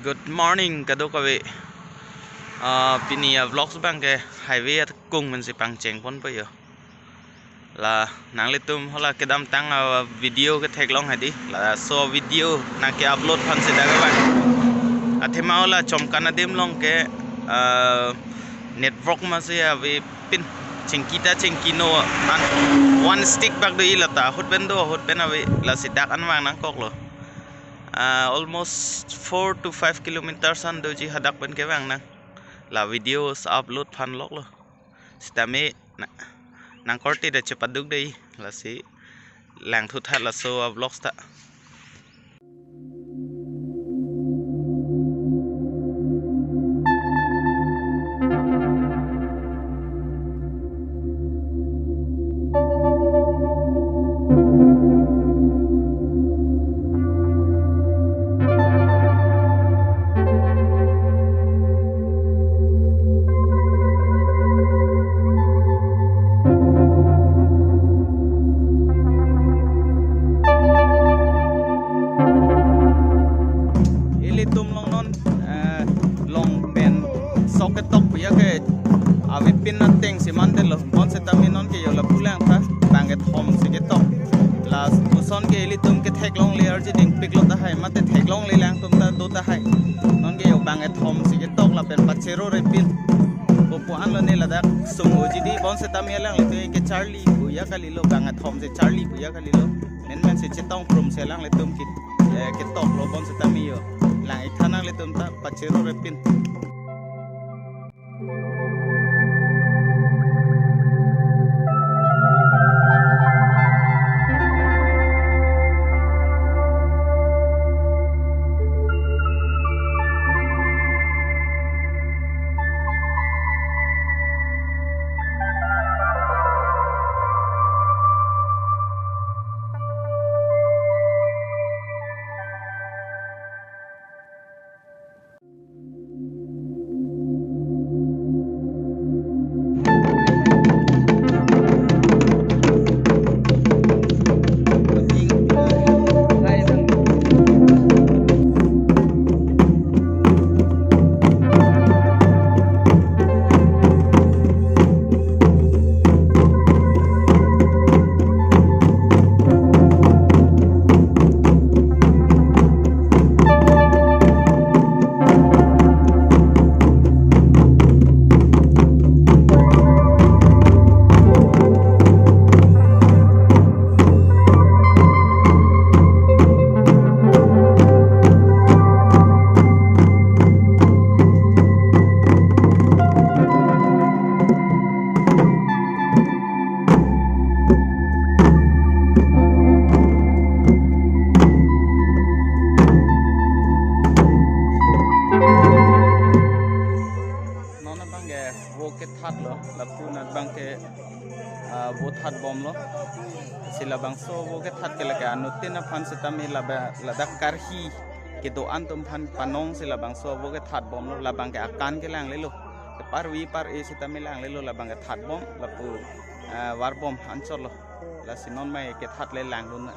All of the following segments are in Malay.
Good morning kado kawe pinia vlogs bang ke highway at kung man si pang cheng pon pa yo la nang litum hola kedam tang video ke thek long hadi la so video na ke upload phan se daga bang athema hola chomkana dem long ke network ma se ave pin chengkita chengkino an one stick bag do ilata hot ben ave la sidak an mang nang kok lo almost 4 to 5 kilometers an doji hadak ben ke bang nang la videos upload phan lok lo stame nang korti de chepaduk dei la si lang thu that la so vlogs ta pin nating si mandelo on se taminon ke yola pulang tha banget hom se ke tok las uson ke litum ke theklong le arji ding piklo ta hai mate theklong le lang tum ta do ta hai non ke yo banget hom se ke tok la pen pachero re pin popo an lo ne la dak sumo ji di bon se tamilang le ke charlie buya kalilo banget hom se charlie buya kalilo men se chetong prum se lang le tum ke tok lo bon se tamiyo lang ithanang le tum ta pachero re pin that lo la punat bang ke wo that bom lo sila bang so wo ke that ke la ka nutin na phan se tami la dak karhi ke do an tum phan panong sila bang so wo ke that bom lo la bang ke akan ke lang le lo ke par e se tami lang le lo la bang ke that bom la pu war bom an chol lo la sinon mai ke that le lang lo na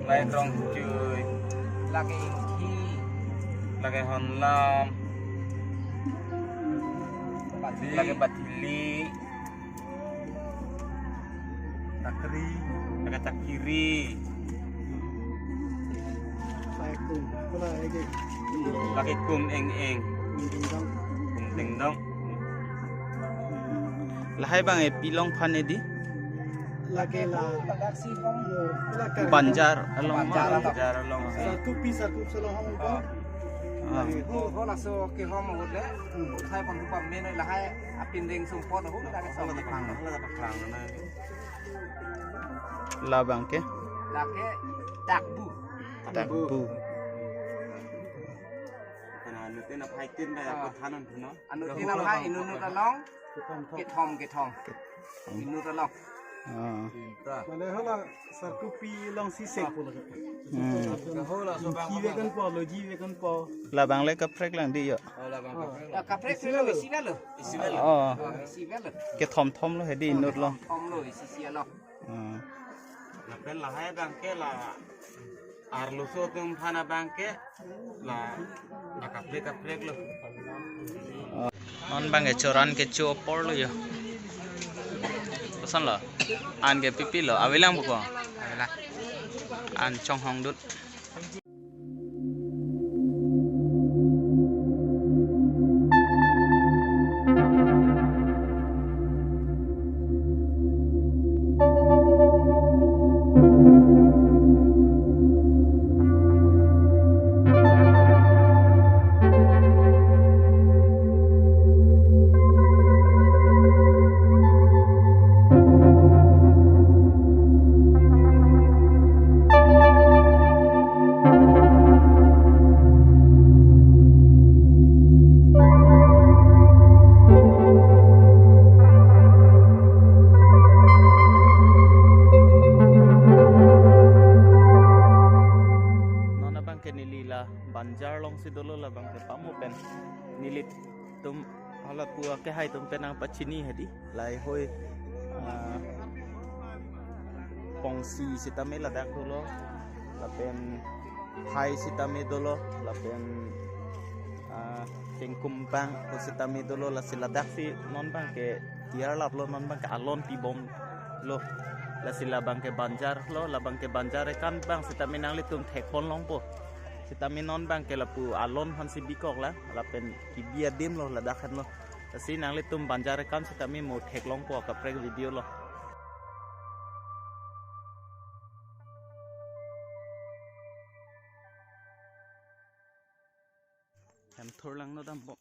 lai rong chui lagi thi lagi honlam lagi batili takri lagi takiri lagi kum eng ding dong lahai bang e pilong phane di lagi lah banjar along banjar along satu piece aku selalu hong ho là so ke ho ma hot le hai pon pam me no la hai apin ding sum pot ho la ka so la pang na la bang ke la ke tak bu kana nu te na phai tin ba ko thanan no anu tin na phai inu nu ta long ke thong inu ta long mana hala satu piece long si sek pun ho la so bang jiwe kan po la bang le ka prek lang di yo ka prek lo isi lo ke thom lo he di nut lo thom lo isi lo la pen la hai bang ke la ar lo so tum thana bang ke la ka prek lo non bang ke choran ke cho por lo yo pesan lo an ke pipi lo awilang buko an chong hong dut banjar long si dolo la bang ke pamu pen nilit tum hala pua ke hai tum penang pachini hadi lai hoi pongsi sitame la dak dolo la pen hai sitame dolo la pen tengkum bang sitame dolo la siladak si non bang ke tiar lap lo non bang ke alon pi bom lo la sila bang ke banjar lo la bang ke banjar kan bang sitame nang litum thekon long po sitami non bang ke lapu alon han si bikok la pen kibia dim lo la dakhan lo si nang le tum banjare kan sitami mo thek long po ka prek video lo em thor lang no dam bo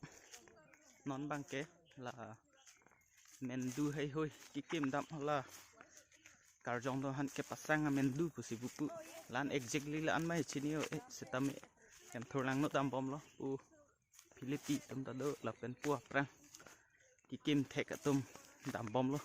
non bang ke la mendu hai hoi kikim dam la Karjong to han kepasang mendu pusi buku lan exactly lan mai chini yo sitami em tholang no tam bom lo Philippi tum ta do la pen pu prang kikim thek tum dam bom lo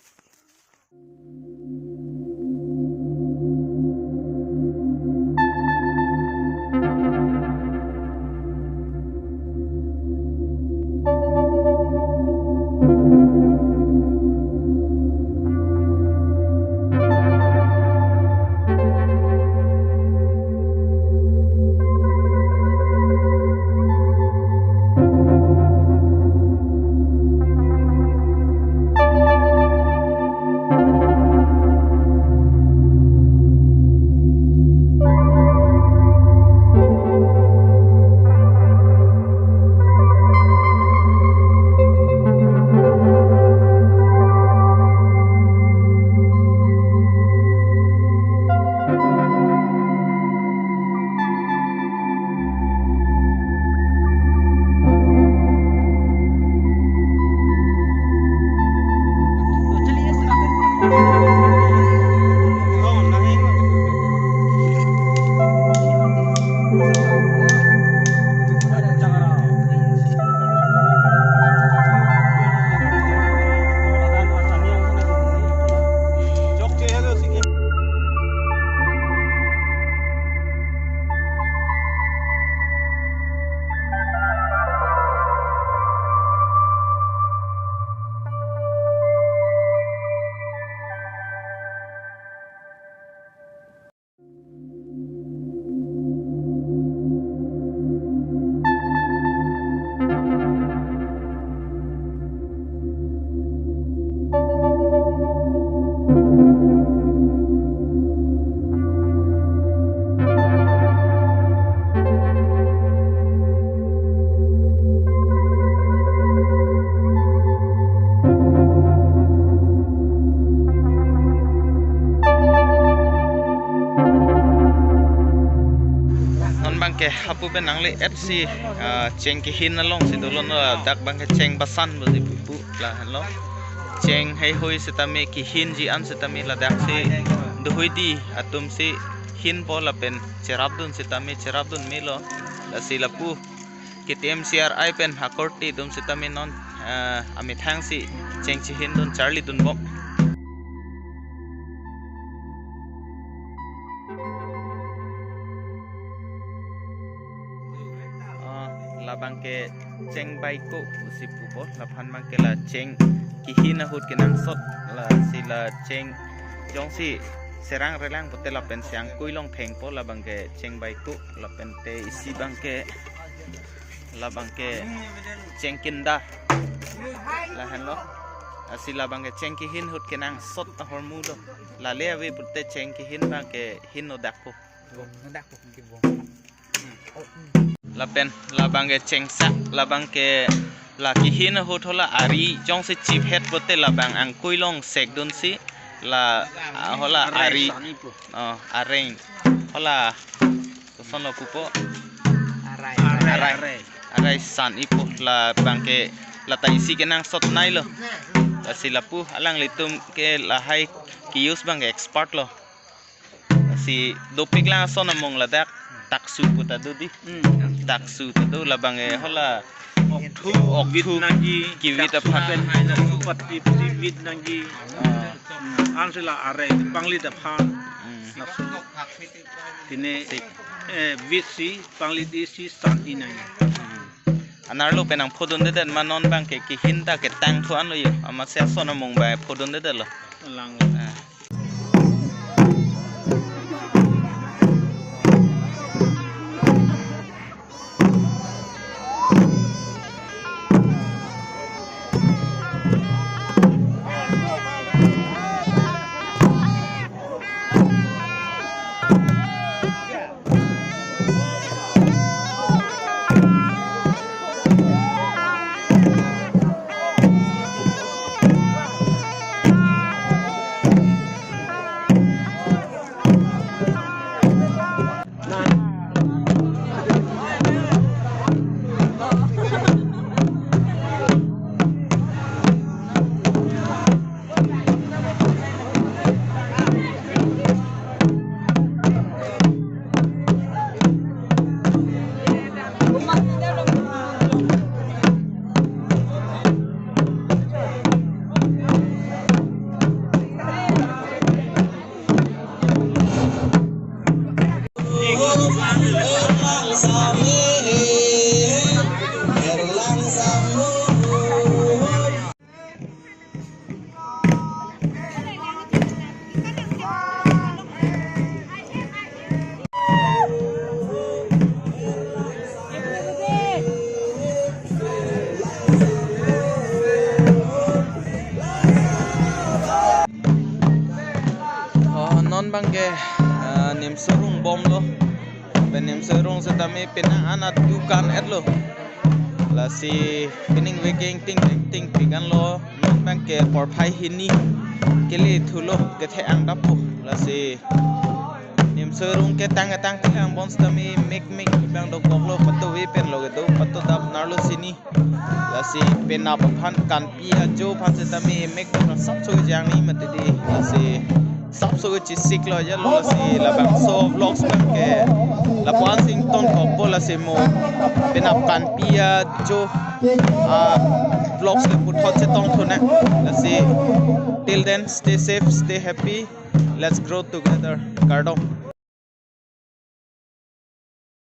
bang ke hapu ben nang le FC cheng ke hin na long si do lon dak bang ke cheng basan bo si pu la lo cheng hei hoi se ta me ki hin ji an se ta me la dak se do hoi di atum se hin po la pen cherap dun se ta me lo la si la pu ki TMCR ai pen hakorti dum se ta me non ami thang si cheng chi hin dun charlie dun bom la bang ke cheng bai ko si pu po la phan bang ke la cheng ki hin na hut ke nang sot la si la cheng jong si serang relang pote la pen siang kui long theng po la bang ke cheng bai ko la pen te isi bang ke la bang ke cheng kinda la han lo si la bang ke cheng ki hin hut ke nang sot a hormu do la le ave pote cheng ki hin bang ke hin no dak po ki bo la pen la bang ke cheng sa la bang ke la ki hin ho thola ari jong se chip head pote la bang ang kui long sek dun si la hola ari areng hola to son lo kupo arai san ipo la bang ke la tai si ke nang sot nai lo la si la pu alang litum ke la hai ki use bang expert lo si dopik lang son among la dak taksu puta do di taksu tu la bang e hola ok vit nangi ki vit aphan pati vit nangi ansela are pangli da phan tine vit si pangli di si san inai anar lo penang phodon de den manon bang ke ki hinda ke tang thu an lo yo ama se son among ba phodon de lo lang bang ke nim surung bom lo ben nim surung se tami pina anat dukan et lo la si pining weking ting pigan lo non bang ke por phai hini kele thulo ke the ang dap la si nim surung ke tang ang bon tami make bang do gok lo patu we pen lo ke do patu dap nar lo sini la si pena phan kan pi a jo phan se tami make do sap choi jang ni mat di la si sắp số cái chiếc lo ya lo si la bang so vlogs bang ke la puan sing ton ko bola se mo penap kan pia jo vlogs ke put hot se tong thuna la si till then stay safe stay happy let's grow together Karjong